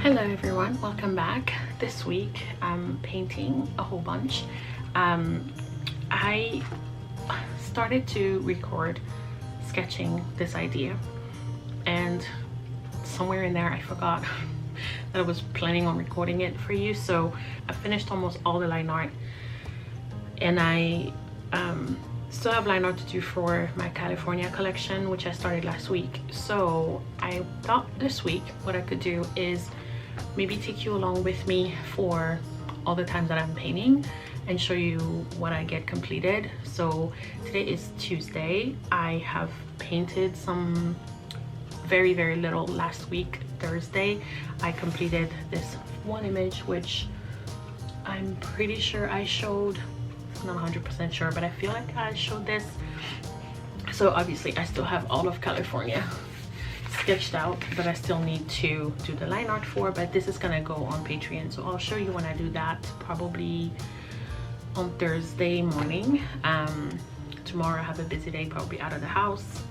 Hello everyone, welcome back. This week I'm painting a whole bunch. I started to record sketching this idea, and somewhere in there I forgot that I was planning on recording it for you. So I finished almost all the line art, and I still have line art to do for my California collection, which I started last week. So I thought this week what I could do is maybe take you along with me for all the times that I'm painting and show you what I get completed. So today is Tuesday. I have painted some very little last week. Thursday I completed this one image, which I'm pretty sure I showed, not 100% sure, but I feel like I showed this. So obviously I still have all of California sketched out, but I still need to do the line art for, but this is gonna go on Patreon, so I'll show you when I do that, probably on Thursday morning. Tomorrow I have a busy day, probably out of the house.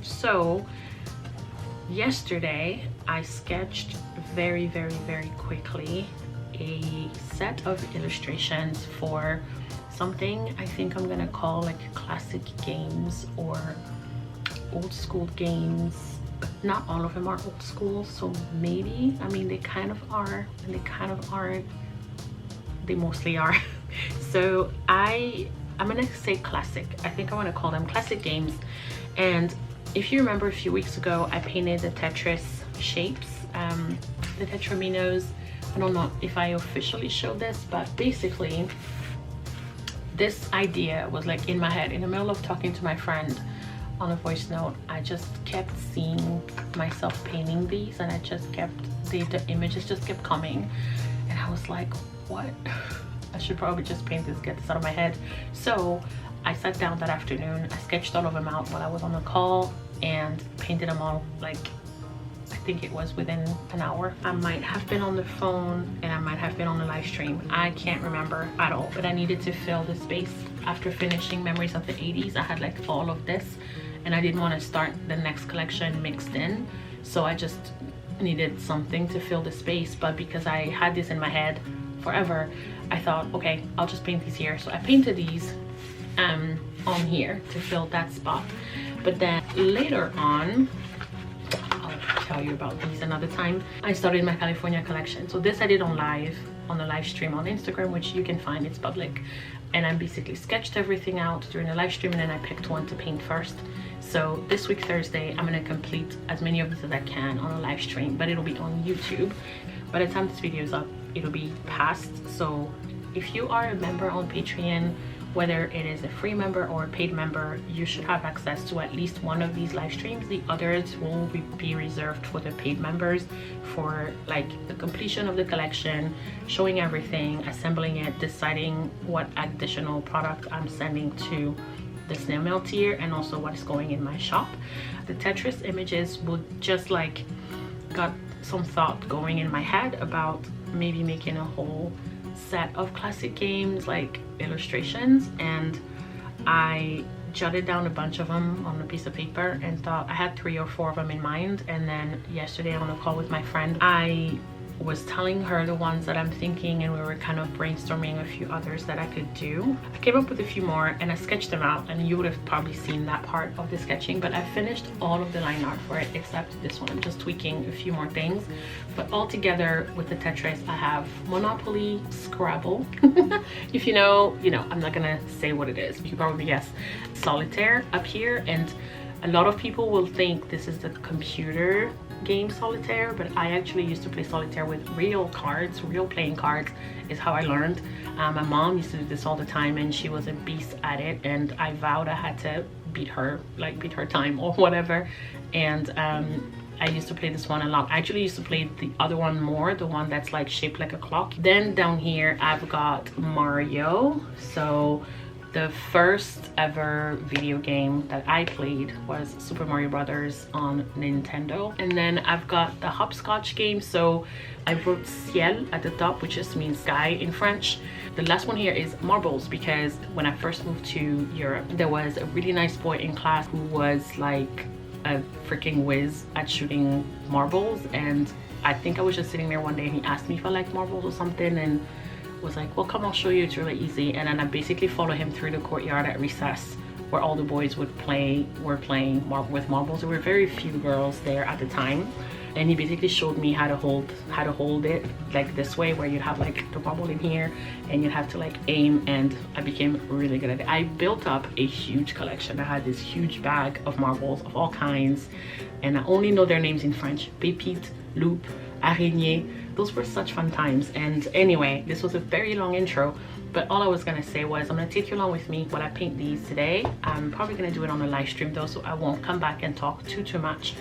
So yesterday I sketched very quickly a set of illustrations for something I think I'm gonna call like classic games or old school games. Not all of them are old school, so maybe, I mean, they kind of are and they kind of aren't. They mostly are. So I'm gonna say classic. I think I want to call them classic games. And if you remember a few weeks ago, I painted the Tetris shapes, the Tetraminos. I don't know if I officially showed this, but basically this idea was like in my head in the middle of talking to my friend on a voice note. I just kept seeing myself painting these, and I just kept the images just kept coming, and I was like, what? I should probably just paint this, get this out of my head. So I sat down that afternoon, I sketched all of them out while I was on the call and painted them all. Like, I think it was within an hour. I might have been on the phone and I might have been on the live stream. I can't remember at all, but I needed to fill the space. After finishing Memories of the 80s, I had like all of this, and I didn't want to start the next collection mixed in, so I just needed something to fill the space. But because I had this in my head forever, I thought, okay, I'll just paint these here. So I painted these on here to fill that spot. But then later on, I'll tell you about these another time, I started my California collection. So this I did on the live stream on Instagram, which you can find, it's public. And I basically sketched everything out during the live stream, and then I picked one to paint first. So this week Thursday I'm gonna complete as many of these as I can on a live stream, but it'll be on YouTube. By the time this video is up, it'll be past. So if you are a member on Patreon, whether it is a free member or a paid member, you should have access to at least one of these live streams. The others will be reserved for the paid members, for like the completion of the collection, showing everything, assembling it, deciding what additional product I'm sending to the snail mail tier, and also what's going in my shop. The Tetris images would just like got some thought going in my head about maybe making a whole set of classic games like illustrations, and I jotted down a bunch of them on a piece of paper and thought I had 3 or 4 of them in mind. And then yesterday on a call with my friend, I was telling her the ones that I'm thinking, and we were kind of brainstorming a few others that I could do. I came up with a few more and I sketched them out, and you would have probably seen that part of the sketching, but I finished all of the line art for it except this one. I'm just tweaking a few more things. But all together with the Tetris, I have Monopoly, Scrabble. If you know, you know. I'm not gonna say what it is, you can probably guess. Solitaire up here, and a lot of people will think this is the computer game Solitaire, but I actually used to play Solitaire with real cards. Real playing cards is how I learned. My mom used to do this all the time, and she was a beast at it, and I vowed I had to beat her time or whatever. And I used to play this one a lot. I actually used to play the other one more, the one that's like shaped like a clock. Then down here I've got Mario. So the first ever video game that I played was Super Mario Brothers on Nintendo. And then I've got the hopscotch game. So I wrote ciel at the top, which just means sky in French. The last one here is marbles, because when I first moved to Europe, there was a really nice boy in class who was like a freaking whiz at shooting marbles, and I think I was just sitting there one day and he asked me if I like marbles or something, and was like, well, come, I'll show you, it's really easy. And then I basically followed him through the courtyard at recess where all the boys were playing with marbles. There were very few girls there at the time, and he basically showed me how to hold it like this way, where you'd have like the marble in here and you'd have to like aim, and I became really good at it. I built up a huge collection. I had this huge bag of marbles of all kinds, and I only know their names in French: pépite, loupe, araignée. Those were such fun times. And anyway, this was a very long intro, but all I was gonna say was I'm gonna take you along with me while I paint these today. I'm probably gonna do it on a live stream though, so I won't come back and talk too much,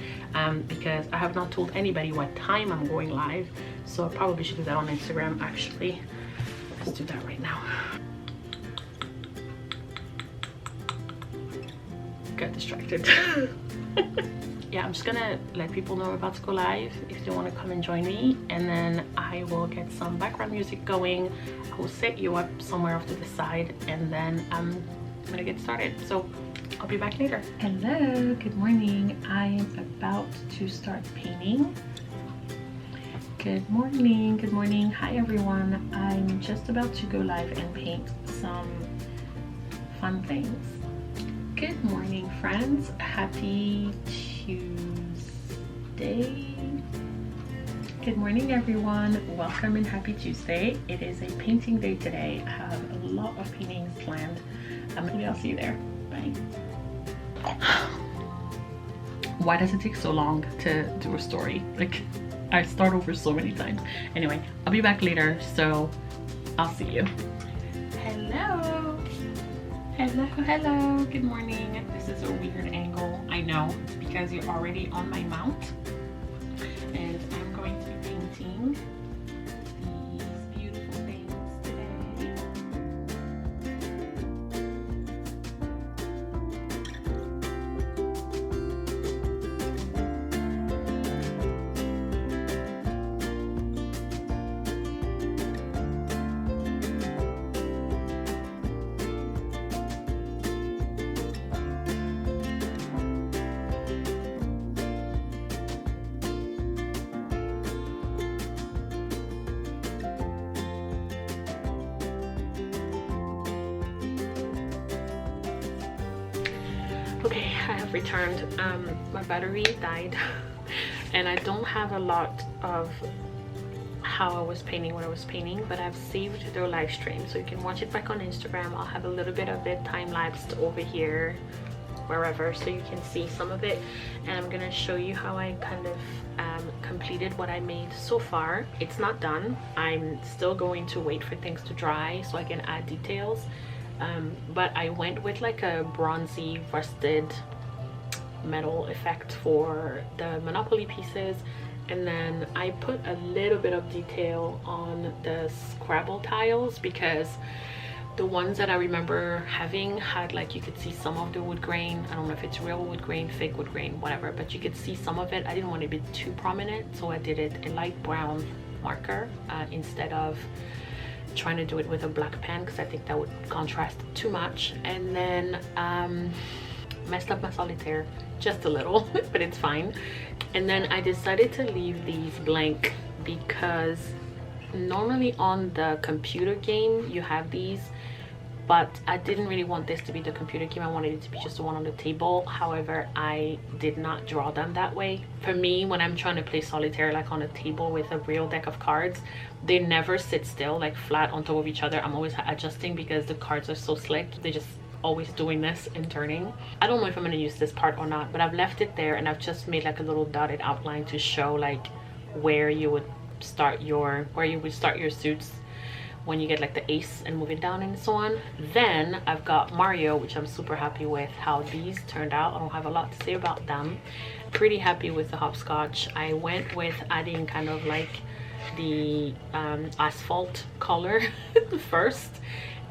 because I have not told anybody what time I'm going live, so I probably should do that on Instagram actually. Let's do that right now. Got distracted. Yeah, I'm just gonna let people know we're about to go live if they want to come and join me, and then I will get some background music going. I will set you up somewhere off to the side, and then I'm gonna get started. So I'll be back later. Hello, good morning. I am about to start painting. Good morning, good morning. Hi everyone. I'm just about to go live and paint some fun things. Good morning, friends. Happy Tuesday. Good morning, everyone. Welcome and happy Tuesday. It is a painting day today. I have a lot of paintings planned. Maybe I'll see you there. Bye. Why does it take so long to do a story? Like, I start over so many times. Anyway, I'll be back later, so I'll see you. Hello. Hello, hello, good morning. This is a weird angle, I know, because you're already on my mount, and I'm going to be painting these beautiful things today. Okay, I have returned. My battery died and I don't have a lot of how I was painting what I was painting, but I've saved their live stream so you can watch it back on Instagram. I'll have a little bit of it time-lapsed over here, wherever, so you can see some of it, and I'm gonna show you how I kind of completed what I made so far. It's not done. I'm still going to wait for things to dry so I can add details. But I went with like a bronzy rusted metal effect for the Monopoly pieces, and then I put a little bit of detail on the Scrabble tiles because the ones that I remember having had, like, you could see some of the wood grain. I don't know if it's real wood grain, fake wood grain, whatever, but you could see some of it. I didn't want it to be too prominent, so I did it a light brown marker instead of trying to do it with a black pen, because I think that would contrast too much. And then messed up my solitaire just a little but it's fine. And then I decided to leave these blank because normally on the computer game you have these, but I didn't really want this to be the computer game. I wanted it to be just the one on the table. However, I did not draw them that way. For me, when I'm trying to play solitaire like on a table with a real deck of cards, they never sit still like flat on top of each other. I'm always adjusting because the cards are so slick. They just always doing this and turning. I don't know if I'm going to use this part or not, but I've left it there, and I've just made like a little dotted outline to show like where you would start your suits when you get like the ace and move it down and so on. Then I've got Mario, which I'm super happy with how these turned out. I don't have a lot to say about them. Pretty happy with the hopscotch. I went with adding kind of like the asphalt color first,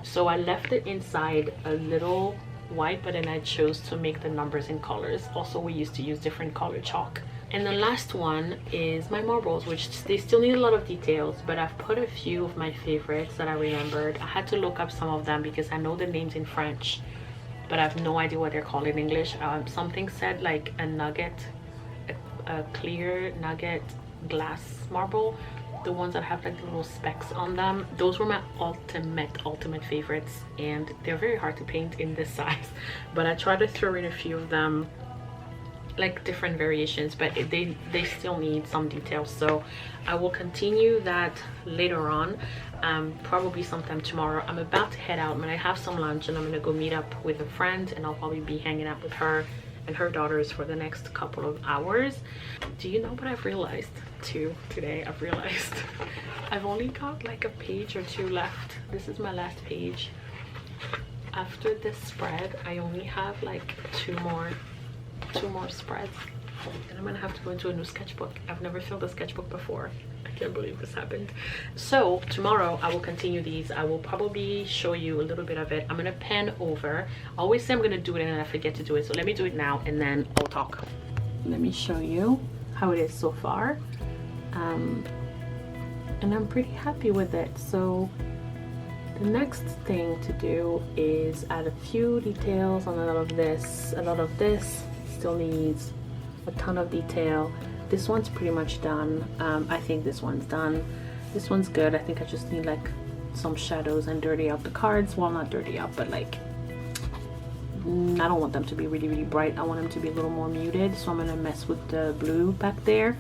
so I left it inside a little white, but then I chose to make the numbers in colors. Also, we used to use different color chalk. And the last one is my marbles, which they still need a lot of details, but I've put a few of my favorites that I remembered. I had to look up some of them because I know the names in French, but I have no idea what they're called in English. Something said like a nugget, a clear nugget. glass marble, the ones that have like the little specks on them. Those were my ultimate favorites, and they're very hard to paint in this size, but I tried to throw in a few of them, like different variations, but they still need some details. So I will continue that later on, probably sometime tomorrow. I'm about to head out. I'm gonna have some lunch and I'm gonna go meet up with a friend, and I'll probably be hanging out with her and her daughters for the next couple of hours. Do you know what I've realized too today? I've realized I've only got like a page or two left. This is my last page. After this spread, I only have like two more spreads, and I'm gonna have to go into a new sketchbook. I've never filled a sketchbook before. I can't believe this happened. So tomorrow I will continue these. I will probably show you a little bit of it. I'm gonna pen over. I always say I'm gonna do it and then I forget to do it, so let me do it now and then I'll talk. Let me show you how it is so far, and I'm pretty happy with it. So the next thing to do is add a few details on a lot of this. Still needs a ton of detail. This one's pretty much done. I think this one's done. This one's good. I think I just need like some shadows and dirty out the cards. Well, not dirty out, but like I don't want them to be really bright. I want them to be a little more muted, so I'm gonna mess with the blue back there.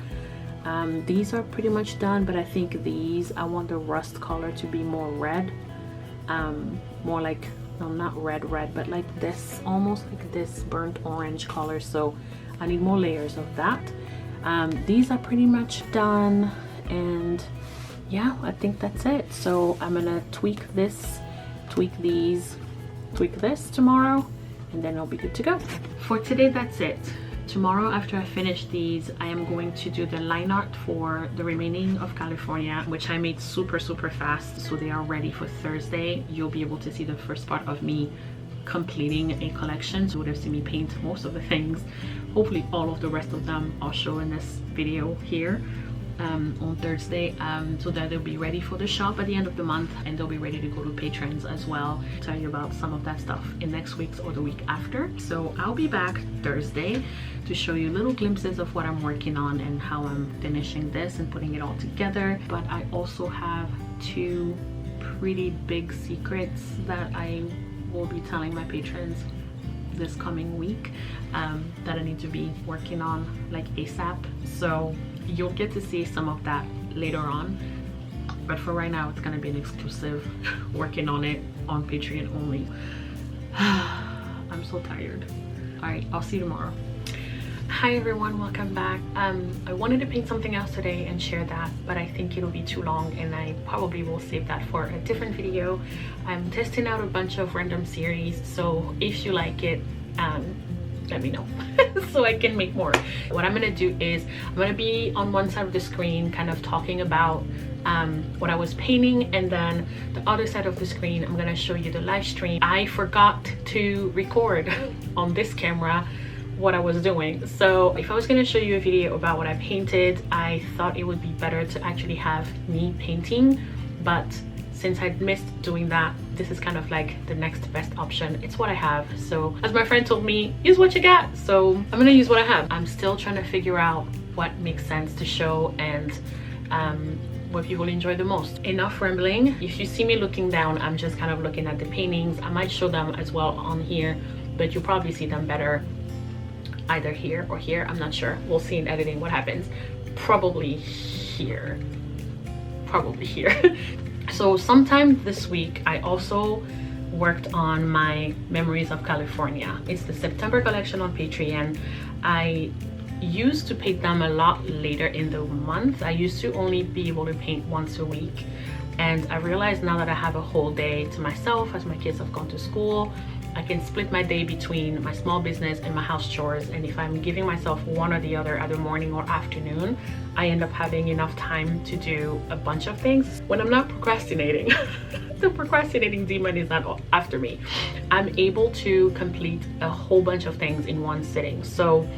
These are pretty much done, but I think these, I want the rust color to be more red, more like, no, not red, but like this, almost like this burnt orange color. So I need more layers of that. These are pretty much done, and yeah, I think that's it. So I'm gonna tweak this, tweak these, tweak this tomorrow, and then I'll be good to go. For today, that's it. Tomorrow, after I finish these, I am going to do the line art for the remaining of California, which I made super fast, so they are ready for Thursday. You'll be able to see the first part of me completing a collection, so you would have seen me paint most of the things. Hopefully all of the rest of them I'll show in this video here on Thursday, so that they'll be ready for the shop at the end of the month, and they'll be ready to go to patrons as well. Tell you about some of that stuff in next week's or the week after. So I'll be back Thursday to show you little glimpses of what I'm working on and how I'm finishing this and putting it all together. But I also have two pretty big secrets that I will be telling my patrons this coming week, that I need to be working on like ASAP. So you'll get to see some of that later on, but for right now it's gonna be an exclusive working on it on Patreon only. I'm so tired. All right, I'll see you tomorrow. Hi everyone, welcome back. I wanted to paint something else today and share that, but I think it'll be too long and I probably will save that for a different video. I'm testing out a bunch of random series, so if you like it, let me know so I can make more. What I'm gonna do is I'm gonna be on one side of the screen kind of talking about what I was painting, and then the other side of the screen I'm gonna show you the live stream. I forgot to record on this camera what I was doing, so if I was gonna show you a video about what I painted, I thought it would be better to actually have me painting, but since I missed doing that, this is kind of like the next best option. It's what I have. So as my friend told me, use what you got. So I'm gonna use what I have. I'm still trying to figure out what makes sense to show and what people enjoy the most. Enough rambling. If you see me looking down, I'm just kind of looking at the paintings. I might show them as well on here, but you'll probably see them better either here or here. I'm not sure. We'll see in editing what happens. Probably here. Probably here. So sometime this week, I also worked on my Memories of California. It's the September collection on Patreon. I used to paint them a lot later in the month. I used to only be able to paint once a week. And I realized now that I have a whole day to myself as my kids have gone to school, I can split my day between my small business and my house chores, and if I'm giving myself one or the other, either morning or afternoon, I end up having enough time to do a bunch of things. When I'm not procrastinating, the procrastinating demon is not after me. I'm able to complete a whole bunch of things in one sitting. So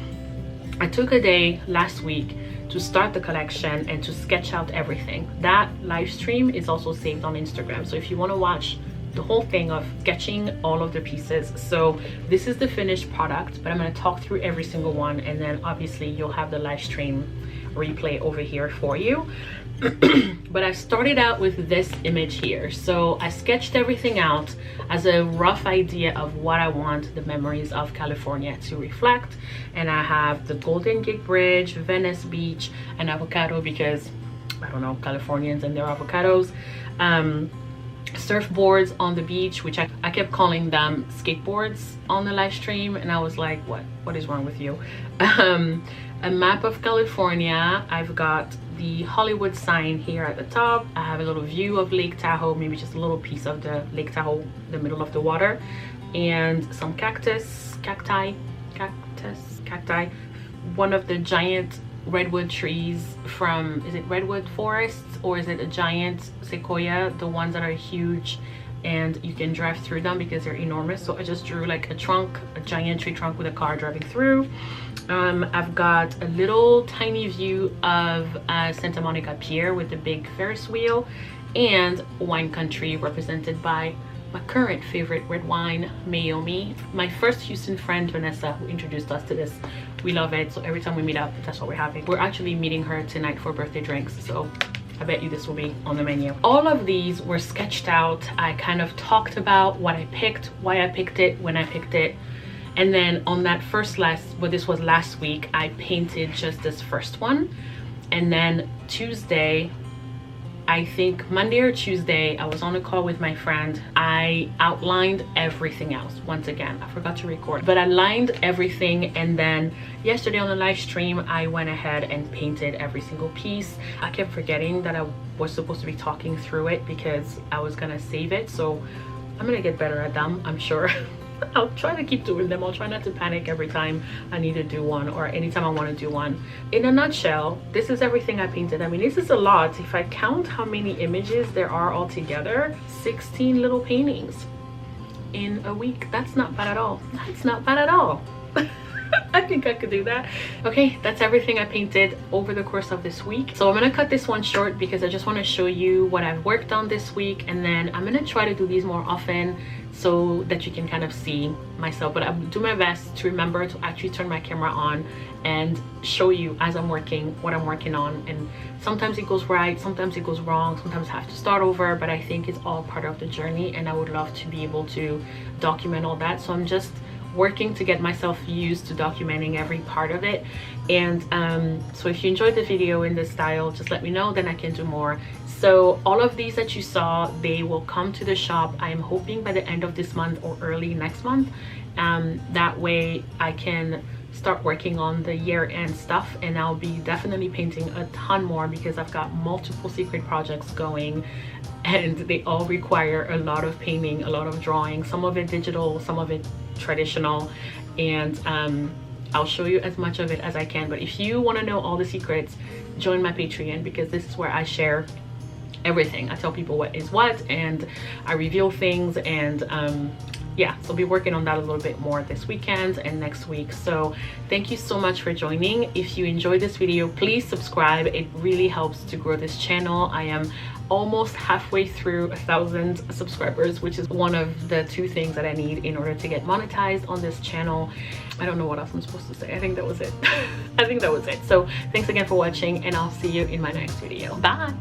I took a day last week to start the collection and to sketch out everything. That live stream is also saved on Instagram, so if you want to watch the whole thing of sketching all of the pieces. So this is the finished product, but I'm going to talk through every single one, and then obviously you'll have the live stream replay over here for you. But I started out with this image here. So I sketched everything out as a rough idea of what I want the memories of California to reflect. And I have the Golden Gate Bridge, Venice Beach, and avocado because I don't know, Californians and their avocados. Surfboards on the beach, which I kept calling them skateboards on the live stream, and I was like, what is wrong with you? A map of California. I've got the Hollywood sign here at the top. I have a little view of Lake Tahoe, maybe just a little piece of the Lake Tahoe, the middle of the water, and some cacti, one of the giant redwood trees from, is it redwood forests or is it a giant sequoia, the ones that are huge and you can drive through them because they're enormous. So I just drew like a trunk, a giant tree trunk with a car driving through. I've got a little tiny view of Santa Monica Pier with the big Ferris wheel, and wine country represented by my current favorite red wine, Mayomi. My first Houston friend, Vanessa, who introduced us to this. We love it, so every time we meet up, that's what we're having. We're actually meeting her tonight for birthday drinks, so I bet you this will be on the menu. All of these were sketched out. I kind of talked about what I picked, why I picked it, when I picked it. And then on that this was last week, I painted just this first one. And then Tuesday, I think Monday or Tuesday, I was on a call with my friend. I outlined everything else. Once again, I forgot to record, but I lined everything. And then yesterday on the live stream, I went ahead and painted every single piece. I kept forgetting that I was supposed to be talking through it because I was gonna save it. So I'm gonna get better at them, I'm sure. I'll try to keep doing them. I'll try not to panic every time I need to do one or anytime I want to do one. In a nutshell, this is everything I painted. I mean, this is a lot. If I count how many images there are altogether, 16 little paintings in a week. That's not bad at all. That's not bad at all. I think I could do that. Okay, that's everything I painted over the course of this week. So I'm gonna cut this one short because I just want to show you what I've worked on this week, and then I'm gonna try to do these more often so that you can kind of see myself. But I'll do my best to remember to actually turn my camera on and show you as I'm working what I'm working on. And sometimes it goes right, sometimes it goes wrong, sometimes I have to start over, but I think it's all part of the journey, and I would love to be able to document all that. So I'm just working to get myself used to documenting every part of it. And so if you enjoyed the video in this style, just let me know, then I can do more. So all of these that you saw, they will come to the shop, I am hoping by the end of this month or early next month. That way I can start working on the year-end stuff, and I'll be definitely painting a ton more because I've got multiple secret projects going, and they all require a lot of painting, a lot of drawing, some of it digital, some of it traditional, and I'll show you as much of it as I can. But if you want to know all the secrets, join my Patreon, because this is where I share everything. I tell people what is what, and I reveal things, and yeah, so I'll be working on that a little bit more this weekend and next week. So thank you so much for joining. If you enjoyed this video, please subscribe. It really helps to grow this channel. I am almost halfway through 1,000 subscribers, which is one of the 2 things that I need in order to get monetized on this channel. I don't know what else I'm supposed to say. I think that was it. I think that was it. So thanks again for watching, and I'll see you in my next video. Bye.